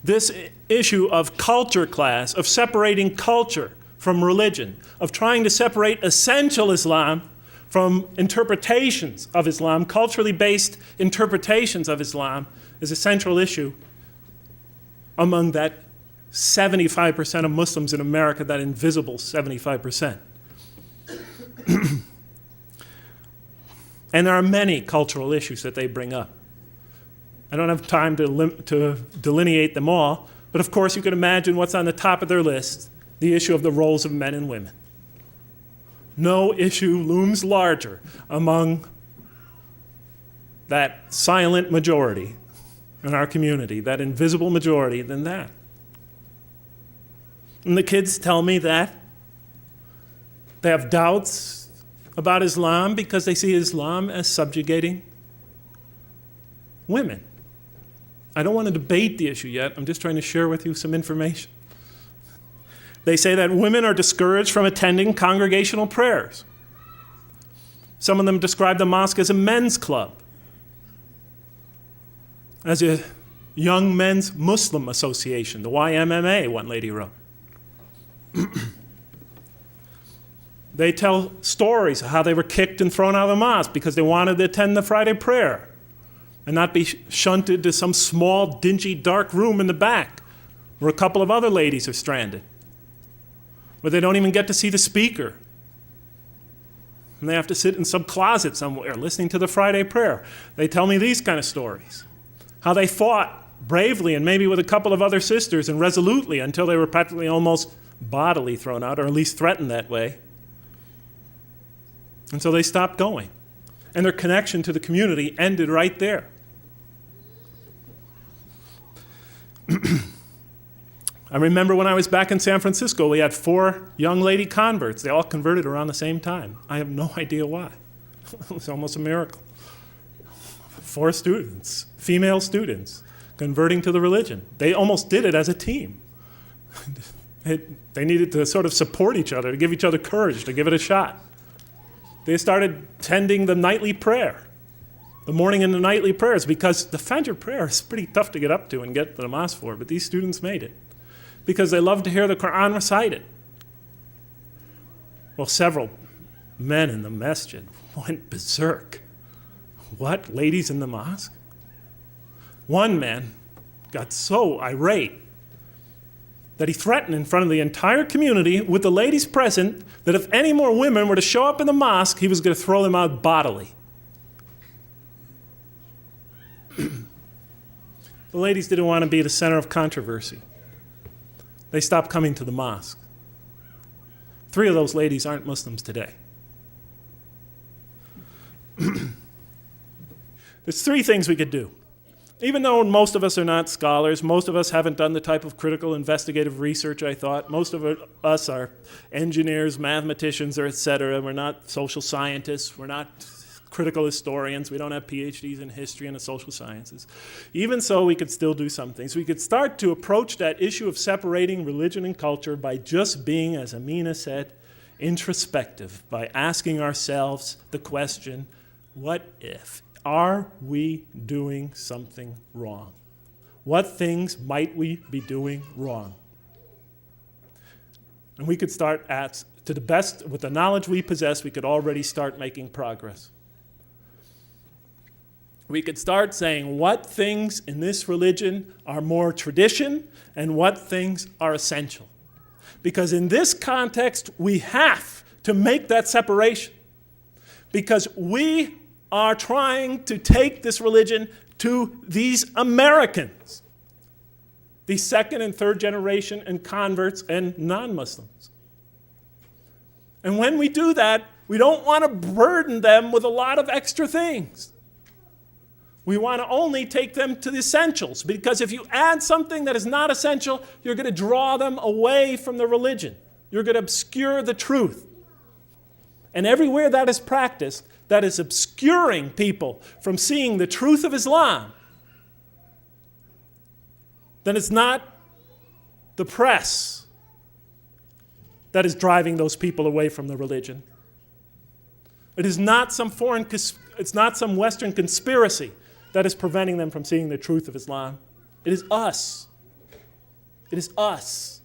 This issue of culture class, of separating culture from religion, of trying to separate essential Islam from interpretations of Islam, culturally based interpretations of Islam, is a central issue among that 75% of Muslims in America, that invisible 75%. And there are many cultural issues that they bring up. I don't have time to delineate them all, but of course you can imagine what's on the top of their list, the issue of the roles of men and women. No issue looms larger among that silent majority in our community, that invisible majority, than that. And the kids tell me that they have doubts about Islam because they see Islam as subjugating women. I don't want to debate the issue yet. I'm just trying to share with you some information. They say that women are discouraged from attending congregational prayers. Some of them describe the mosque as a men's club, as a young men's Muslim association, the YMMA, one lady wrote. They tell stories of how they were kicked and thrown out of the mosque because they wanted to attend the Friday prayer and not be shunted to some small, dingy, dark room in the back where a couple of other ladies are stranded, where they don't even get to see the speaker. And they have to sit in some closet somewhere listening to the Friday prayer. They tell me these kind of stories, how they fought bravely and maybe with a couple of other sisters and resolutely until they were practically almost bodily thrown out, or at least threatened that way. And so they stopped going. And their connection to the community ended right there. I remember when I was back in San Francisco, we had 4 young lady converts. They all converted around the same time. I have no idea why. It was almost a miracle. 4 students, female students, converting to the religion. They almost did it as a team. They needed to sort of support each other, to give each other courage, to give it a shot. They started attending the nightly prayer, the morning and the nightly prayers, because the Fajr prayer is pretty tough to get up to and get to the mosque for, but these students made it because they loved to hear the Quran recited. Well, several men in the masjid went berserk. What, ladies in the mosque? One man got so irate that he threatened in front of the entire community with the ladies present that if any more women were to show up in the mosque, he was going to throw them out bodily. The ladies didn't want to be the center of controversy. They stopped coming to the mosque. 3 of those ladies aren't Muslims today. There's 3 things we could do. Even though most of us are not scholars, most of us haven't done the type of critical investigative research I thought. Most of us are engineers, mathematicians, or et cetera. We're not social scientists. We're not critical historians. We don't have PhDs in history and the social sciences. Even so, we could still do some things. We could start to approach that issue of separating religion and culture by just being, as Amina said, introspective, by asking ourselves the question, what if? Are we doing something wrong? What things might we be doing wrong? And we could start to the best, with the knowledge we possess, we could already start making progress. We could start saying what things in this religion are more tradition and what things are essential. Because in this context, we have to make that separation. Because we are trying to take this religion to these Americans, these 2nd and 3rd generation and converts and non-Muslims. And when we do that, we don't want to burden them with a lot of extra things. We want to only take them to the essentials, because if you add something that is not essential, you're going to draw them away from the religion. You're going to obscure the truth. And everywhere that is practiced, that is obscuring people from seeing the truth of Islam, then it's not the press that is driving those people away from the religion. It is not some it's not some Western conspiracy that is preventing them from seeing the truth of Islam. It is us. It is us.